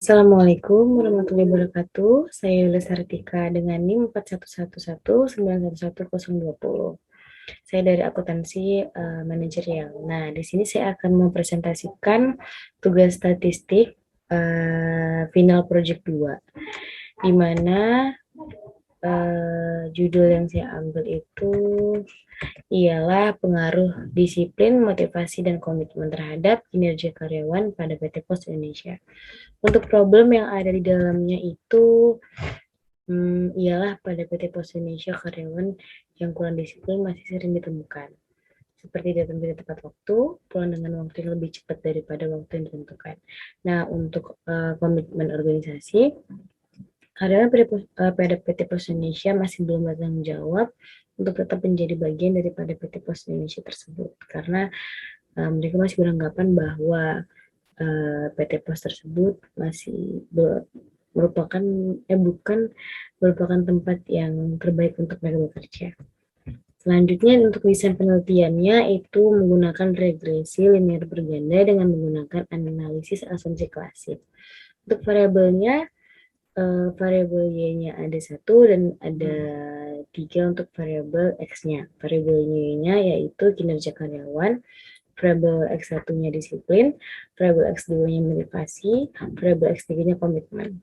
Assalamualaikum warahmatullahi wabarakatuh. Saya Yulia Sartika dengan NIM 4111911020. Saya dari akuntansi manajerial. Nah, di sini saya akan mempresentasikan tugas statistik final project 2, di mana judul yang saya ambil itu ialah pengaruh disiplin, motivasi, dan komitmen terhadap kinerja karyawan pada PT Pos Indonesia. Untuk problem yang ada di dalamnya itu ialah pada PT Pos Indonesia karyawan yang kurang disiplin masih sering ditemukan. Seperti datang tidak tepat waktu, pulang dengan waktu yang lebih cepat daripada waktu yang ditentukan. Nah, untuk komitmen organisasi, karyawan pada PT Pos Indonesia masih belum bertanggung jawab untuk tetap menjadi bagian daripada PT Pos Indonesia tersebut. Karena mereka masih beranggapan bahwa PT Pos tersebut masih merupakan bukan merupakan tempat yang terbaik untuk mereka bekerja. Selanjutnya untuk desain penelitiannya itu menggunakan regresi linear berganda dengan menggunakan analisis asumsi klasik. Untuk variabelnya, variabel Y-nya ada 1 dan ada 3 untuk variabel X-nya. Variabel Y-nya yaitu kinerja karyawan, variabel X1-nya disiplin, variabel X2-nya motivasi, variabel X3-nya komitmen.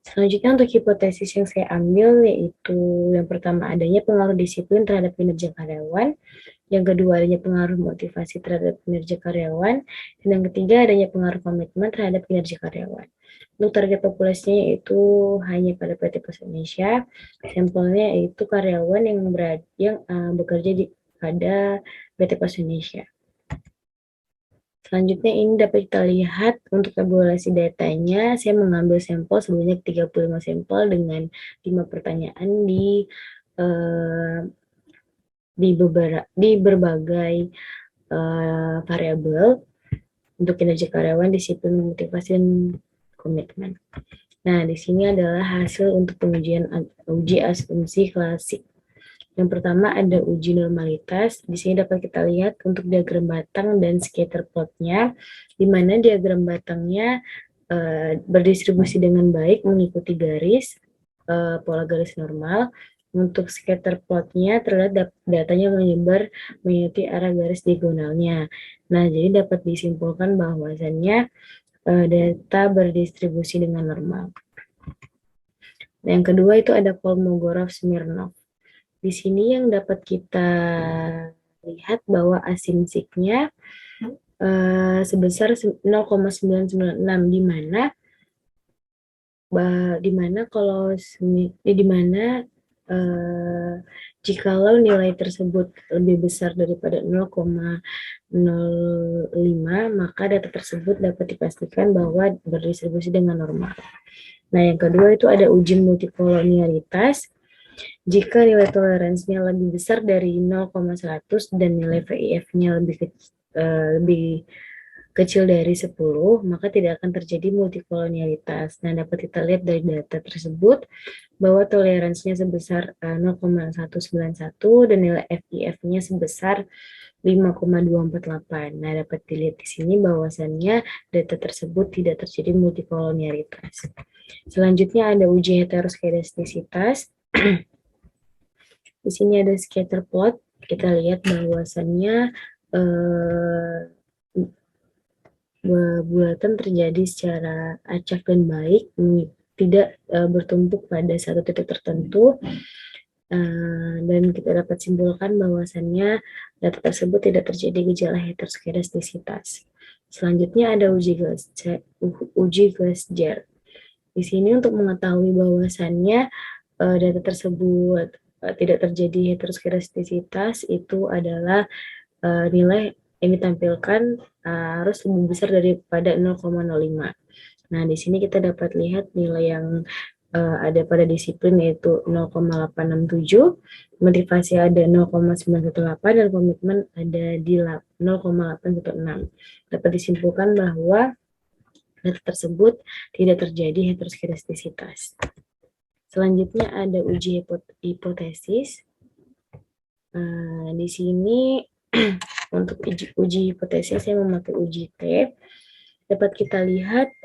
Selanjutnya untuk hipotesis yang saya ambil yaitu yang pertama adanya pengaruh disiplin terhadap kinerja karyawan, yang kedua adanya pengaruh motivasi terhadap kinerja karyawan, dan yang ketiga adanya pengaruh komitmen terhadap kinerja karyawan. Untuk target populasinya yaitu hanya pada PT Pos Indonesia, sampelnya yaitu karyawan yang bekerja pada PT Pos Indonesia. Selanjutnya ini dapat kita lihat untuk evaluasi datanya, saya mengambil sampel sebanyak 35 sampel dengan 5 pertanyaan di berbagai variabel untuk kinerja karyawan, disiplin, motivasi, dan komitmen. Nah, di sini adalah hasil untuk pengujian uji asumsi klasik. Yang pertama ada uji normalitas. Di sini dapat kita lihat untuk diagram batang dan scatter plotnya, di mana diagram batangnya berdistribusi dengan baik mengikuti garis, pola garis normal. Untuk scatter plotnya terlihat datanya menyebar mengikuti arah garis diagonalnya. Nah, jadi dapat disimpulkan bahwasannya data berdistribusi dengan normal. Nah, yang kedua itu ada Kolmogorov-Smirnov. Di sini yang dapat kita lihat bahwa asimsiknya sebesar 0,996, di mana kalau jikalau nilai tersebut lebih besar daripada 0,05, maka data tersebut dapat dipastikan bahwa berdistribusi dengan normal. Nah, yang kedua itu ada uji multikolonialitas. Jika nilai toleransinya lebih besar dari 0,100 dan nilai VIF-nya lebih kecil dari 10, maka tidak akan terjadi multikolonialitas. Nah, dapat kita lihat dari data tersebut bahwa toleransinya sebesar 0,191 dan nilai FIF-nya sebesar 5,248. Nah, dapat dilihat di sini bahwasannya data tersebut tidak terjadi multikolonialitas. Selanjutnya ada uji heteroskedastisitas. Di sini ada scatter plot. Kita lihat bahwasannya bulatan terjadi secara acak dan baik, tidak bertumpuk pada satu titik tertentu, dan kita dapat simpulkan bahwasannya data tersebut tidak terjadi gejala heteroskedastisitas. Selanjutnya ada uji Glasser. Di sini untuk mengetahui bahwasannya data tersebut tidak terjadi heteroskedastisitas itu adalah nilai yang ditampilkan harus lebih besar daripada 0,05. Nah, di sini kita dapat lihat nilai yang ada pada disiplin yaitu 0,867, motivasi ada 0,918, dan komitmen ada di 0,816. Dapat disimpulkan bahwa data tersebut tidak terjadi heteroskedastisitas. Selanjutnya ada uji hipotesis. Di sini untuk uji hipotesis saya memakai uji T. dapat kita lihat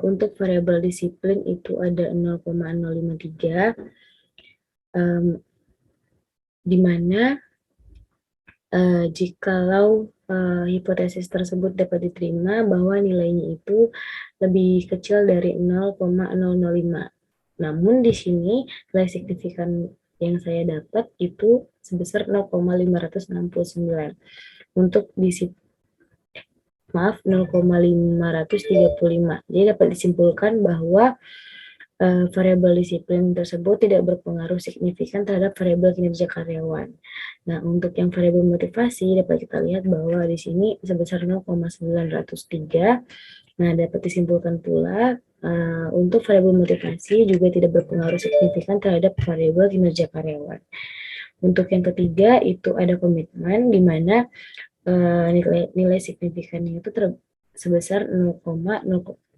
untuk variabel disiplin itu ada 0,053, di mana jikalau hipotesis tersebut dapat diterima bahwa nilainya itu lebih kecil dari 0,005. Namun di sini nilai signifikan yang saya dapat itu sebesar 0,569. Untuk maaf 0,535. Jadi dapat disimpulkan bahwa variabel disiplin tersebut tidak berpengaruh signifikan terhadap variabel kinerja karyawan. Nah, untuk yang variabel motivasi dapat kita lihat bahwa di sini sebesar 0,903. Nah, dapat disimpulkan pula untuk variabel motivasi juga tidak berpengaruh signifikan terhadap variabel kinerja karyawan. Untuk yang ketiga itu ada komitmen di mana nilai signifikannya itu sebesar 0,027.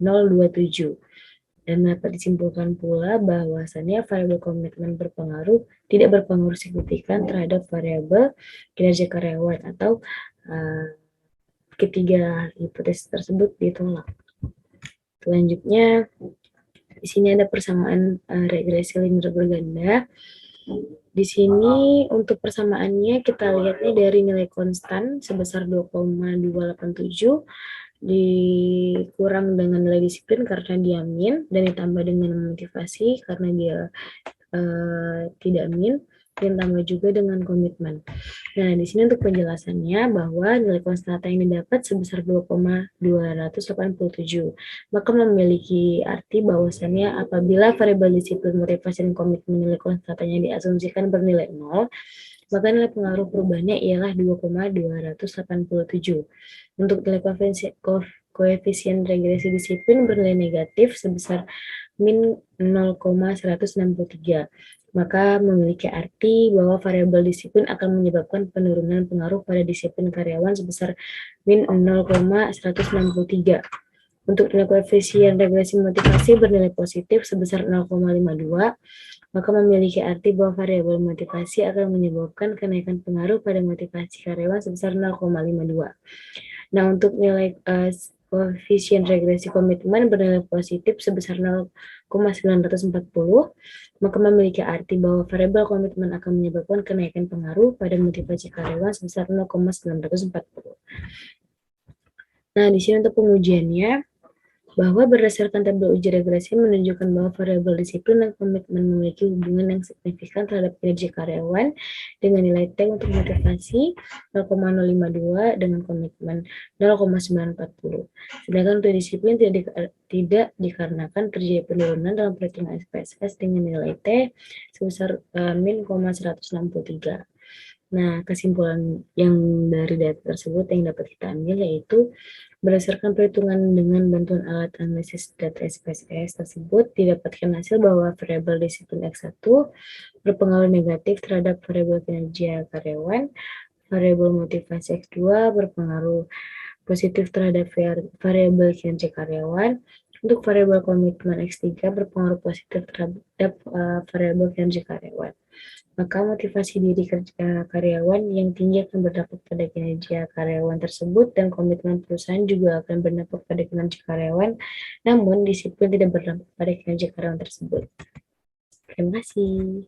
Dan dapat disimpulkan pula bahwasannya variabel komitmen tidak berpengaruh signifikan terhadap variabel kinerja karyawan atau ketiga hipotesis tersebut ditolak. Selanjutnya, di sini ada persamaan regresi linear berganda. Di sini untuk persamaannya kita lihatnya dari nilai konstan sebesar 2,287 dikurang dengan nilai disiplin karena dia min, dan ditambah dengan motivasi karena dia tidak min, dan tambah juga dengan komitmen. Nah, di sini untuk penjelasannya bahwa nilai konstanta yang didapat sebesar 2,287, maka memiliki arti bahwasannya apabila variabel disiplin, motivasi, dan komitmen nilai konstantanya diasumsikan bernilai 0, maka nilai pengaruh perubahannya ialah 2,287. Untuk nilai koefisien regresi disiplin bernilai negatif sebesar min 0,163. Maka memiliki arti bahwa variabel disiplin akan menyebabkan penurunan pengaruh pada disiplin karyawan sebesar min 0,163. Untuk nilai koefisien regresi motivasi bernilai positif sebesar 0,52, maka memiliki arti bahwa variabel motivasi akan menyebabkan kenaikan pengaruh pada motivasi karyawan sebesar 0,52. Nah, untuk nilai koefisien regresi komitmen bernilai positif sebesar 0,940, maka memiliki arti bahwa variabel komitmen akan menyebabkan kenaikan pengaruh pada motivasi karyawan sebesar 0,940. Nah, di sini untuk pengujiannya, bahwa berdasarkan tabel uji regresi menunjukkan bahwa variabel disiplin dan komitmen memiliki hubungan yang signifikan terhadap kinerja karyawan dengan nilai T untuk motivasi 0,052 dengan komitmen 0,940. Sedangkan untuk disiplin tidak dikarenakan terjadi penurunan dalam perhitungan SPSS dengan nilai T sebesar min 163. Nah, kesimpulan yang dari data tersebut yang dapat kita ambil yaitu berdasarkan perhitungan dengan bantuan alat analisis data SPSS tersebut didapatkan hasil bahwa variabel disiplin X1 berpengaruh negatif terhadap variabel kinerja karyawan, variabel motivasi X2 berpengaruh positif terhadap variabel kinerja karyawan, untuk variabel komitmen X3 berpengaruh positif terhadap variabel kinerja karyawan. Maka motivasi diri karyawan yang tinggi akan berdampak pada kinerja karyawan tersebut, dan komitmen perusahaan juga akan berdampak pada kinerja karyawan, namun disiplin tidak berdampak pada kinerja karyawan tersebut. Terima kasih.